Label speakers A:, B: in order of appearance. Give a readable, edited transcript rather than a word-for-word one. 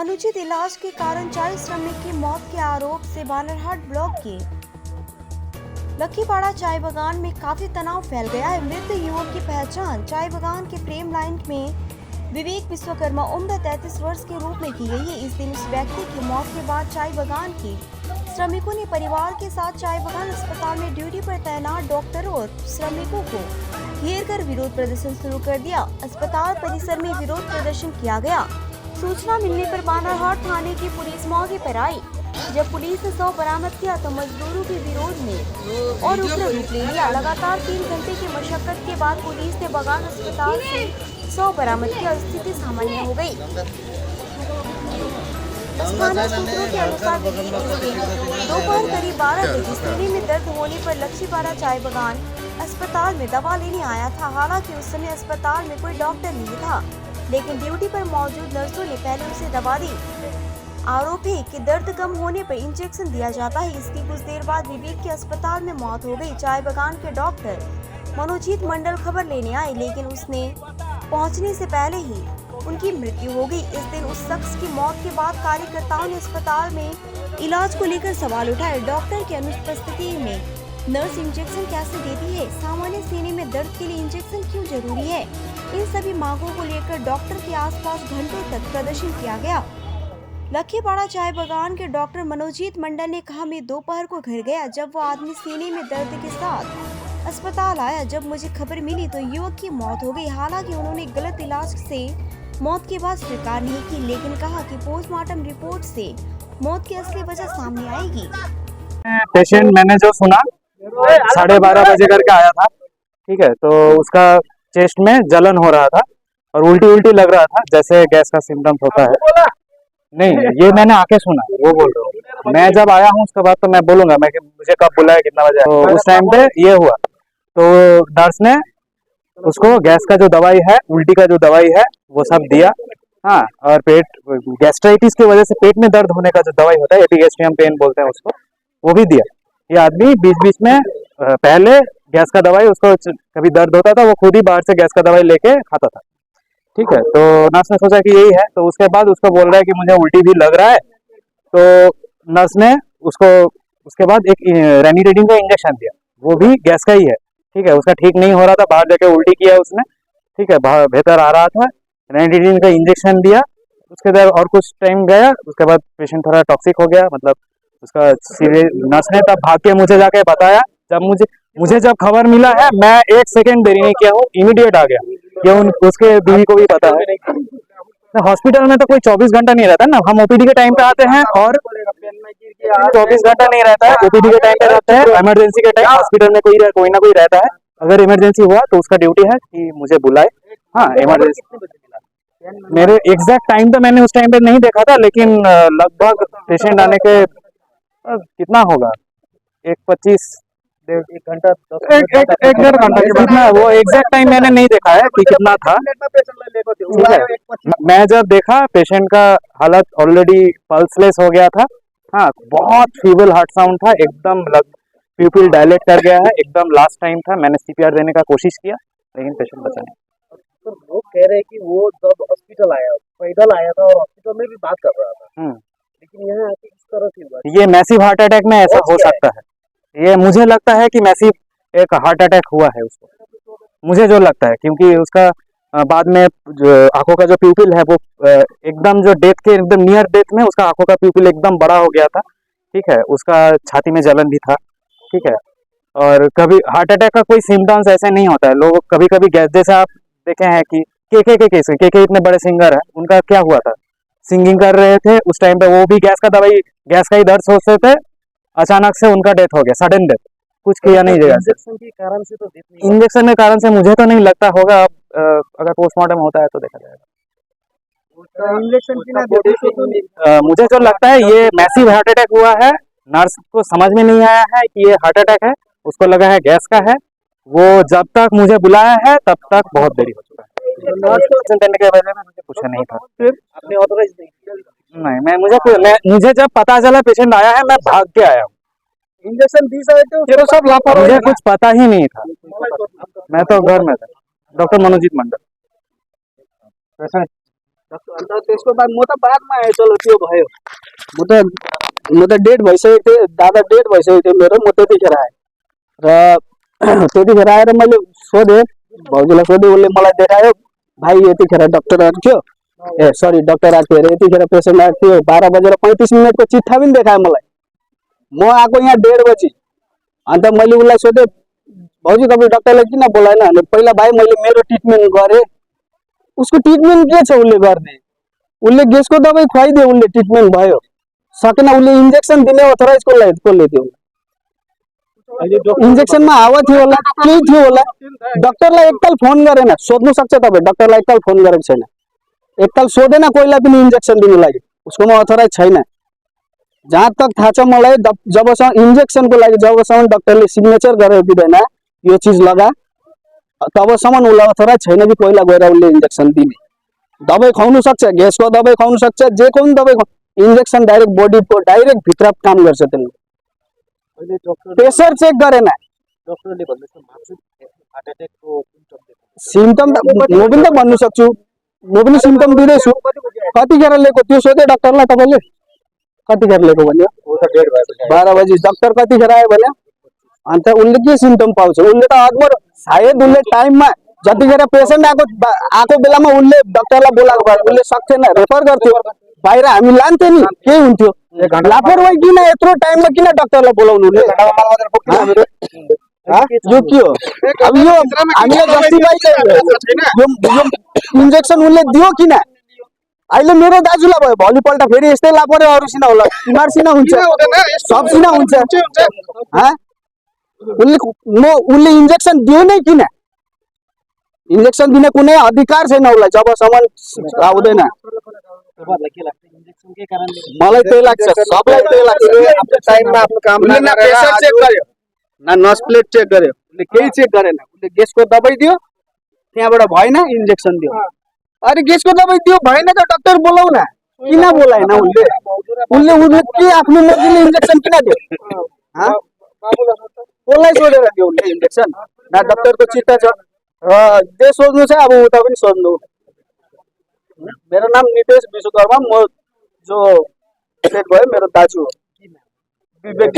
A: अनुचित इलाज के कारण 40 श्रमिक की मौत के आरोप से बालारहाट ब्लॉक के लखीपाड़ा चाय बागान में काफी तनाव फैल गया है। मृत युवक की पहचान चाय बागान के प्रेम लाइन में विवेक विश्वकर्मा उम्र 33 वर्ष के रूप में की गई है। इस दिन उस व्यक्ति की मौत के बाद चाय बागान के श्रमिकों ने परिवार के साथ चाय बागान अस्पताल में ड्यूटी पर तैनात डॉक्टरों और श्रमिकों को घेर कर विरोध प्रदर्शन शुरू कर दिया। अस्पताल परिसर में विरोध प्रदर्शन किया गया। सूचना मिलने पर बालारहाट थाने की पुलिस मौके पर आई। जब पुलिस ने 100 बरामद किया तो मजदूरों के विरोध में और उग्र रूप ले लिया। लगातार 3 घंटे की मशक्कत के बाद पुलिस ने बागान अस्पताल से 100 बरामद किया। स्थिति सामान्य हो गई। स्थानीय सूत्रों के अनुसार दोपहर करीब 12 बजे सीने में दर्द होने पर लखीपाड़ा चाय बागान अस्पताल में दवा लेने आया था। हालांकि उस समय अस्पताल में कोई डॉक्टर नहीं था, लेकिन ड्यूटी पर मौजूद नर्सों ने पहले उसे दवा दी। आरोप है कि दर्द कम होने पर इंजेक्शन दिया जाता है। इसकी कुछ देर बाद विवेक की अस्पताल में मौत हो गई। चाय बागान के डॉक्टर मनोजीत मंडल खबर लेने आए, लेकिन उसने पहुंचने से पहले ही उनकी मृत्यु हो गई। इस दिन उस शख्स की मौत के बाद कार्यकर्ताओं ने अस्पताल में इलाज को लेकर सवाल उठाए। डॉक्टर की अनुपस्थिति में नर्स इंजेक्शन कैसे देती है? सामान्य सीने में दर्द के लिए इंजेक्शन क्यों जरूरी है? इन सभी मांगों को लेकर डॉक्टर के आसपास घंटों तक प्रदर्शन किया गया। लखीपाड़ा चाय बागान के डॉक्टर मनोजीत मंडल ने कहा, मैं दोपहर को घर गया जब वो आदमी सीने में दर्द के साथ अस्पताल आया। जब मुझे खबर मिली तो युवक की मौत हो गई। हालांकि उन्होंने गलत इलाज से मौत के बाद स्वीकार नहीं की, लेकिन कहा कि पोस्टमार्टम रिपोर्ट से मौत की असली वजह सामने आएगी।
B: पेशेंट मैंने जो सुना 12:30 बजे करके आया था, ठीक है, तो उसका चेस्ट में जलन हो रहा था और उल्टी उल्टी लग रहा था, जैसे गैस का सिम्टम्स होता है। नहीं, ये मैंने आके सुना, वो बोल रहा हूँ। मैं जब आया हूँ उसके बाद तो मैं बोलूंगा मैं कि मुझे कब बुलाया, कितना बजे। तो उस टाइम पे ये हुआ, तो नर्स ने उसको गैस का जो दवाई है, उल्टी का जो दवाई है, वो सब दिया। हाँ, और पेट गैस्ट्राइटिस की वजह से पेट में दर्द होने का जो दवाई होता है, एपिगैस्ट्रियम पेन बोलते हैं उसको, वो भी दिया। ये आदमी बीच बीच में पहले गैस का दवाई, उसको कभी दर्द होता था वो खुद ही बाहर से गैस का दवाई लेके खाता था, ठीक है। तो नर्स ने सोचा कि यही है, तो उसके बाद उसको बोल रहा है कि मुझे उल्टी भी लग रहा है। तो नर्स ने उसको उसके बाद एक रेनिडेटिन का इंजेक्शन दिया, वो भी गैस का ही है, ठीक है। उसका ठीक नहीं हो रहा था, बाहर जाके उल्टी किया उसने, ठीक है, बेहतर आ रहा था। रेनिडेटिन का इंजेक्शन दिया, उसके बाद और कुछ टाइम गया, उसके बाद पेशेंट थोड़ा टॉक्सिक हो गया, मतलब उसका नर्स ने तब भाग के मुझे जाके बताया। जब मुझे जब खबर मिला है, मैं 1 सेकेंड देरी नहीं किया हूँ, इमीडिएट आ गया। ये उसके बीवी को भी पता है। हॉस्पिटल में तो कोई 24 घंटा नहीं रहता ना, हम ओपीडी के टाइम पे आते हैं और 24 घंटा नहीं रहता है। ओपीडी के टाइम पे रहते हैं, इमरजेंसी के टाइम हॉस्पिटल में कोई ना कोई रहता है। अगर इमरजेंसी हुआ तो उसका ड्यूटी है कि मुझे बुलाए। हाँ, इमरजेंसी मेरे एग्जैक्ट टाइम तो मैंने उस टाइम पे नहीं देखा था, लेकिन लगभग पेशेंट आने के कितना होगा, 1:25 एक घंटा, एक डेढ़ घंटा कितना, वो एग्जैक्ट टाइम मैंने नहीं देखा है कि कितना था। मैं जब देखा पेशेंट का हालत ऑलरेडी पल्सलेस हो गया था। हाँ, बहुत फीबल हार्ट साउंड था, एकदम प्यूपिल डायलेट कर गया है, एकदम लास्ट टाइम था। मैंने सीपीआर देने का कोशिश किया, लेकिन पेशेंट बचा नहीं।
C: तो लोग कह रहे हैं कि वो जब हॉस्पिटल आया, पैदल आया था और हॉस्पिटल में भी बात कर रहा था, लेकिन यहाँ आके इस तरह से हुआ।
B: ये मैसिव हार्ट अटैक में ऐसा हो सकता है। ये मुझे लगता है कि मैसिव एक हार्ट अटैक हुआ है उसको, मुझे जो लगता है, क्योंकि उसका बाद में आंखों का जो प्यूपिल है वो एकदम जो डेथ के एकदम नियर डेथ में उसका आंखों का प्यूपिल एकदम बड़ा हो गया था, ठीक है। उसका छाती में जलन भी था, ठीक है। और कभी हार्ट अटैक का कोई सिम्टम्स ऐसे नहीं होता है। लोग कभी कभी जैसे आप देखे हैं कि के इतने बड़े सिंगर है, उनका क्या हुआ था, सिंगिंग कर रहे थे उस टाइम पे, वो भी गैस का ही दर्द सोचते थे, अचानक से उनका डेथ हो गया, सडन डेथ, कुछ किया नहीं गया।
C: इंजेक्शन के कारण से तो डेथ नहीं,
B: इंजेक्शन के कारण से मुझे तो नहीं लगता होगा। अब अगर पोस्टमार्टम होता है तो देखा जाएगा।
C: इंजेक्शन की ना
B: मुझे जो लगता है ये मैसिव हार्ट अटैक हुआ है। नर्स को समझ में नहीं आया है कि ये हार्ट अटैक है, उसको लगा है गैस का है। वो जब तक मुझे बुलाया है तब तक बहुत देरी हो चुका है। देने के वजह में मुझे पूछा नहीं था,
C: फिर आपने ऑथराइज
B: नहीं। मुझे जब पता चला पेशेंट आया है, मैं भाग के आया हूँ।
C: इंजेक्शन दी सकते सब लापरवाही,
B: मुझे कुछ पता ही नहीं था, मैं तो घर में था। डॉक्टर मनोजीत मंडल।
C: अन्त त्यसको बाद म त बादमा आएँ, चलो त्यो भयो। म त डेड भइसकेको थिएँ, दादा डेड भइसकेको थियो मेरो, म त्यतिखेर आएँ र त्यतिखेर आएर मैले सोधेँ, भाउजूलाई सोधेँ, उसले मलाई देखायो, भाइ यतिखेर डक्टर आएको थियो, ए सरी डक्टर आएको थियो अरे, यतिखेर पेसेन्ट आएको थियो, 12:35 चिट्ठा पनि देखायो मलाई। म आएको यहाँ 1:30 बजी। अन्त मैले उसलाई सोधेँ, भाउजू तपाईँ डक्टरलाई किन बोलाएन भने, पहिला भाइ मैले मेरो ट्रिटमेन्ट गरेँ, उसको ट्रिटमेन्ट के छ उसले गर्ने, उसले ग्यासको दबाई खुवाइदियो, उसले ट्रिटमेन्ट भयो, सकेन उसले इन्जेक्सन दिने अथोराइज कसले थियो, इन्जेक्सनमा हावा थियो होला, केही थियो होला, डक्टरलाई एकताल फोन गरेन, सोध्नु सक्छ तपाईँ, डक्टरलाई एकताल फोन गरेको छैन, एकताल सोधेन कोहीलाई पनि इन्जेक्सन दिनु लागि, उसकोमा अथोराइज छैन। जहाँ तक थाहा छ मलाई, जबसम्म इन्जेक्सनको लागि जबसम्म डक्टरले सिग्नेचर गरेर दिँदैन यो चिज लगा, तबसम्म उसलाई अथोराइज छैन कि पहिला गएर उसले इन्जेक्सन दिने। दबाई खुवाउनु सक्छ, ग्यासको दबाई खुवाउनु सक्छ, जे कुनै दबाई, इन्जेक्सन डाइरेक्ट बडीको डाइरेक्ट भित्र काम गर्छ त्यसले। प्रेसर चेक गरेन,
D: डक्टरले भन्दैछ मासु हार्ट एट्याकको
C: सिम्टम म पनि त भन्नु सक्छु, म पनि सिम्टम दिँदैछु। कतिखेर लिएको त्यो सोधे डक्टरलाई, तपाईँले कतिखेर लिएको भन्यो, 12 बजी। डक्टर कतिखेर आयो भन्यो, अन्त उसले के सिम्टम पाउँछ, उसले त अदमर सायद उसले टाइममा जतिखेर पेसेन्ट आएको बेलामा उसले डक्टरलाई बोलाएको भए उसले सक्थेन, रेफर गर्थ्यो बाहिर, हामी लान्थ्यो नि, के हुन्थ्यो। लापरवाही किन यत्रो टाइममा किन डक्टरलाई बोलाउनु, यो के हो? अब यो हामीलाई जस्टिफाई चाहिँ इन्जेक्सन उसले दियो किन? अहिले मेरो दाजुलाई भयो, भोलिपल्ट फेरि यस्तै लापरवाही अरूसित होला, तिमीहरूसित हुन्छ, सबसित हुन्छ। उसले इन्जेक्सन दियो नै किन? इन्जेक्सन दिने कुनै अधिकार छैन उसलाई जबसम्म आउँदैन। मलाई त्यही लाग्छ, सबलाई त्यही लाग्छ। उसले न प्रेसर चेक गर्यो, न नस प्लेट चेक गर्यो, उसले केही चेक गरेन, उसले ग्यासको दबाई दियो, त्यहाँबाट भएन इन्जेक्सन दियो। अरे ग्यासको दबाई दियो भएन त डक्टर बोलाउ न, किन बोलाएन उसले के आफ्नो मर्जीले इन्जेक्सन किन दियो? कसलाई सोधेर दियो उसले इन्जेक्सन? न डक्टरको चिट्ठा छ। जे सोध्नु छ अब उता पनि सोध्नु। मेरो नाम नितेश विश्वकर्मा, म जो सेट भयो मेरो दाजु हो, विवेक।